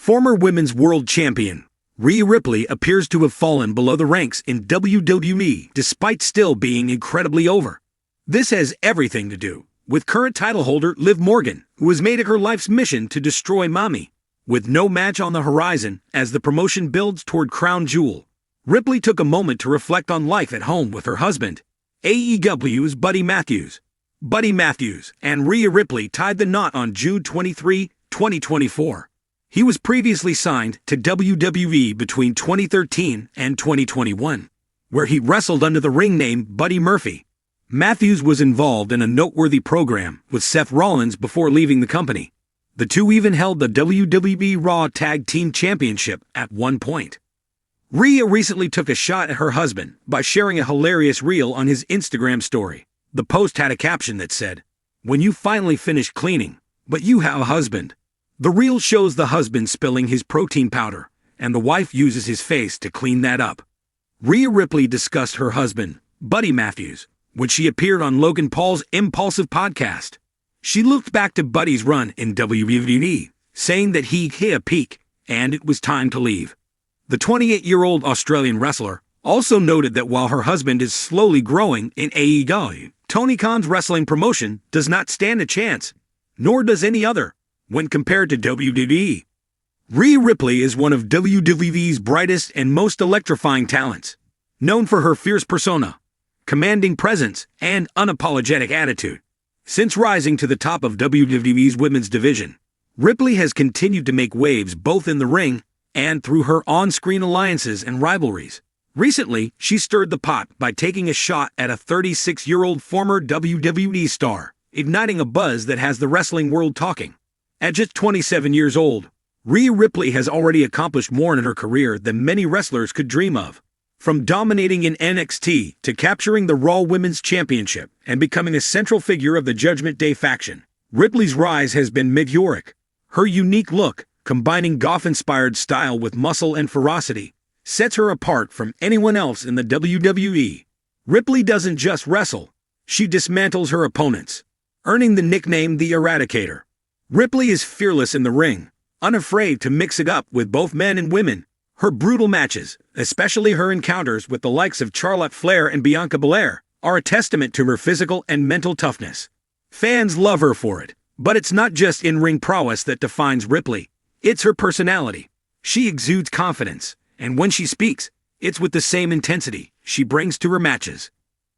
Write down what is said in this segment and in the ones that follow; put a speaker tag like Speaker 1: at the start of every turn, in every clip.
Speaker 1: Former Women's World Champion Rhea Ripley appears to have fallen below the ranks in WWE despite still being incredibly over. This has everything to do with current title holder Liv Morgan, who has made it her life's mission to destroy Mommy. With no match on the horizon as the promotion builds toward Crown Jewel, Ripley took a moment to reflect on life at home with her husband, AEW's Buddy Matthews. Buddy Matthews and Rhea Ripley tied the knot on June 23, 2024. He was previously signed to WWE between 2013 and 2021, where he wrestled under the ring name Buddy Murphy. Matthews was involved in a noteworthy program with Seth Rollins before leaving the company. The two even held the WWE Raw Tag Team Championship at one point. Rhea recently took a shot at her husband by sharing a hilarious reel on his Instagram story. The post had a caption that said, "When you finally finish cleaning, but you have a husband." The reel shows the husband spilling his protein powder, and the wife uses his face to clean that up. Rhea Ripley discussed her husband, Buddy Matthews, when she appeared on Logan Paul's Impulsive podcast. She looked back to Buddy's run in WWE, saying that he hit a peak, and it was time to leave. The 28-year-old Australian wrestler also noted that while her husband is slowly growing in AEW, Tony Khan's wrestling promotion does not stand a chance, nor does any other, when compared to WWE. Rhea Ripley is one of WWE's brightest and most electrifying talents, known for her fierce persona, commanding presence, and unapologetic attitude. Since rising to the top of WWE's women's division, Ripley has continued to make waves both in the ring and through her on-screen alliances and rivalries. Recently, she stirred the pot by taking a shot at a 36-year-old former WWE star, igniting a buzz that has the wrestling world talking. At just 27 years old, Rhea Ripley has already accomplished more in her career than many wrestlers could dream of. From dominating in NXT to capturing the Raw Women's Championship and becoming a central figure of the Judgment Day faction, Ripley's rise has been meteoric. Her unique look, combining goth-inspired style with muscle and ferocity, sets her apart from anyone else in the WWE. Ripley doesn't just wrestle, she dismantles her opponents, earning the nickname the Eradicator. Ripley is fearless in the ring, unafraid to mix it up with both men and women. Her brutal matches, especially her encounters with the likes of Charlotte Flair and Bianca Belair, are a testament to her physical and mental toughness. Fans love her for it, but it's not just in-ring prowess that defines Ripley, it's her personality. She exudes confidence, and when she speaks, it's with the same intensity she brings to her matches.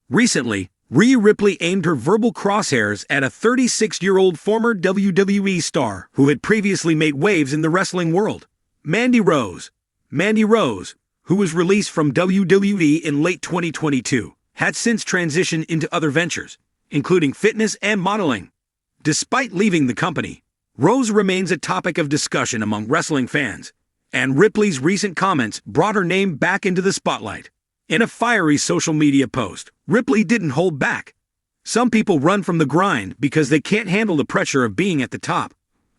Speaker 1: Recently, Rhea Ripley aimed her verbal crosshairs at a 36-year-old former WWE star who had previously made waves in the wrestling world, Mandy Rose. Mandy Rose, who was released from WWE in late 2022, had since transitioned into other ventures, including fitness and modeling. Despite leaving the company, Rose remains a topic of discussion among wrestling fans, and Ripley's recent comments brought her name back into the spotlight. In a fiery social media post, Ripley didn't hold back. "Some people run from the grind because they can't handle the pressure of being at the top.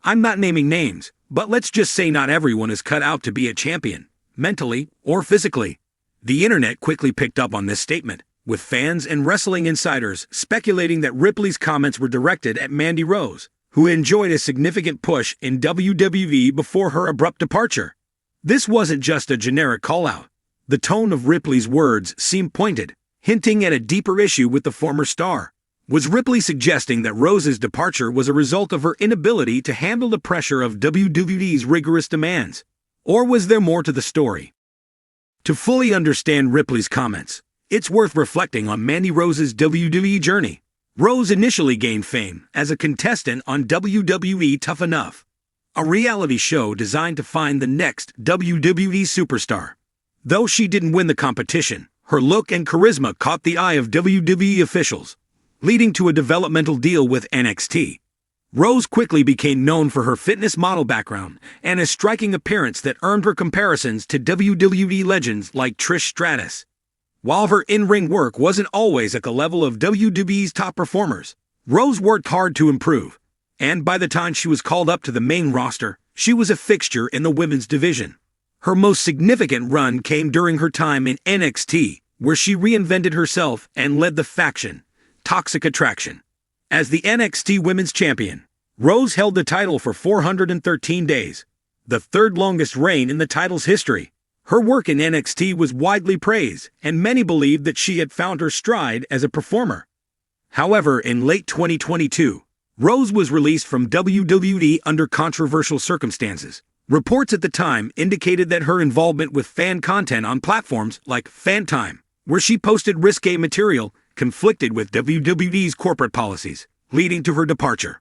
Speaker 1: I'm not naming names, but let's just say not everyone is cut out to be a champion, mentally or physically." The internet quickly picked up on this statement, with fans and wrestling insiders speculating that Ripley's comments were directed at Mandy Rose, who enjoyed a significant push in WWE before her abrupt departure. This wasn't just a generic call-out. The tone of Ripley's words seemed pointed, hinting at a deeper issue with the former star. Was Ripley suggesting that Rose's departure was a result of her inability to handle the pressure of WWE's rigorous demands? Or was there more to the story? To fully understand Ripley's comments, it's worth reflecting on Mandy Rose's WWE journey. Rose initially gained fame as a contestant on WWE Tough Enough, a reality show designed to find the next WWE superstar. Though she didn't win the competition, her look and charisma caught the eye of WWE officials, leading to a developmental deal with NXT. Rose quickly became known for her fitness model background and a striking appearance that earned her comparisons to WWE legends like Trish Stratus. While her in-ring work wasn't always at the level of WWE's top performers, Rose worked hard to improve, and by the time she was called up to the main roster, she was a fixture in the women's division. Her most significant run came during her time in NXT, where she reinvented herself and led the faction, Toxic Attraction. As the NXT Women's Champion, Rose held the title for 413 days. the third longest reign in the title's history. Her work in NXT was widely praised, and many believed that she had found her stride as a performer. However, in late 2022, Rose was released from WWE under controversial circumstances. Reports at the time indicated that her involvement with fan content on platforms like FanTime, where she posted risque material, conflicted with WWE's corporate policies, leading to her departure.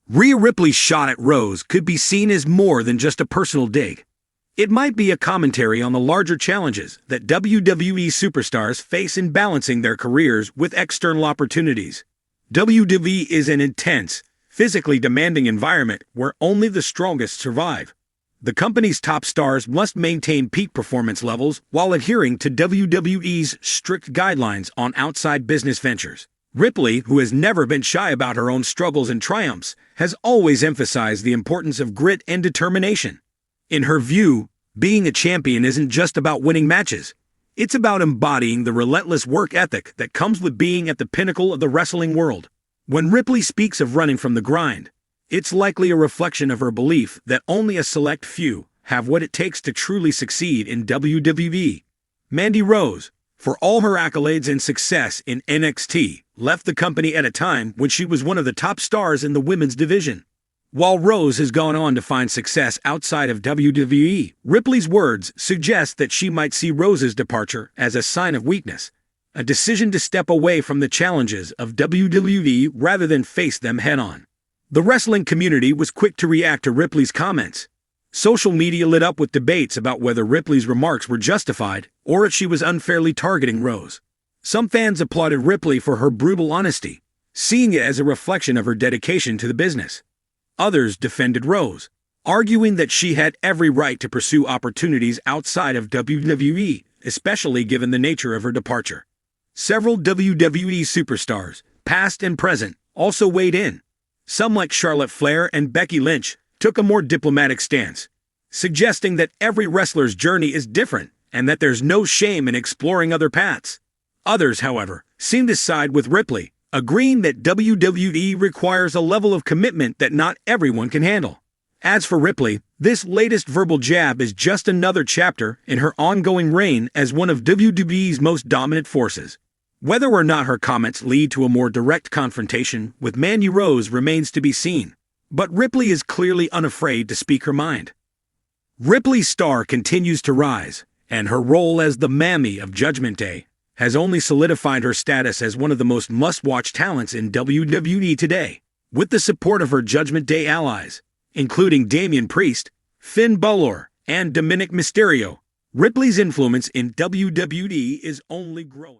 Speaker 1: Rhea Ripley's shot at Rose could be seen as more than just a personal dig. It might be a commentary on the larger challenges that WWE superstars face in balancing their careers with external opportunities. WWE is an intense, physically demanding environment where only the strongest survive. The company's top stars must maintain peak performance levels while adhering to WWE's strict guidelines on outside business ventures. Ripley, who has never been shy about her own struggles and triumphs, has always emphasized the importance of grit and determination. In her view, being a champion isn't just about winning matches. It's about embodying the relentless work ethic that comes with being at the pinnacle of the wrestling world. When Ripley speaks of running from the grind, it's likely a reflection of her belief that only a select few have what it takes to truly succeed in WWE. Mandy Rose, for all her accolades and success in NXT, left the company at a time when she was one of the top stars in the women's division. While Rose has gone on to find success outside of WWE, Ripley's words suggest that she might see Rose's departure as a sign of weakness, a decision to step away from the challenges of WWE rather than face them head-on. The wrestling community was quick to react to Ripley's comments. Social media lit up with debates about whether Ripley's remarks were justified or if she was unfairly targeting Rose. Some fans applauded Ripley for her brutal honesty, seeing it as a reflection of her dedication to the business. Others defended Rose, arguing that she had every right to pursue opportunities outside of WWE, especially given the nature of her departure. Several WWE superstars, past and present, also weighed in. Some, like Charlotte Flair and Becky Lynch, took a more diplomatic stance, suggesting that every wrestler's journey is different and that there's no shame in exploring other paths. Others, however, seemed to side with Ripley, agreeing that WWE requires a level of commitment that not everyone can handle. As for Ripley, this latest verbal jab is just another chapter in her ongoing reign as one of WWE's most dominant forces. Whether or not her comments lead to a more direct confrontation with Mandy Rose remains to be seen, but Ripley is clearly unafraid to speak her mind. Ripley's star continues to rise, and her role as the Mammy of Judgment Day has only solidified her status as one of the most must-watch talents in WWE today. With the support of her Judgment Day allies, including Damian Priest, Finn Balor, and Dominic Mysterio, Ripley's influence in WWE is only growing.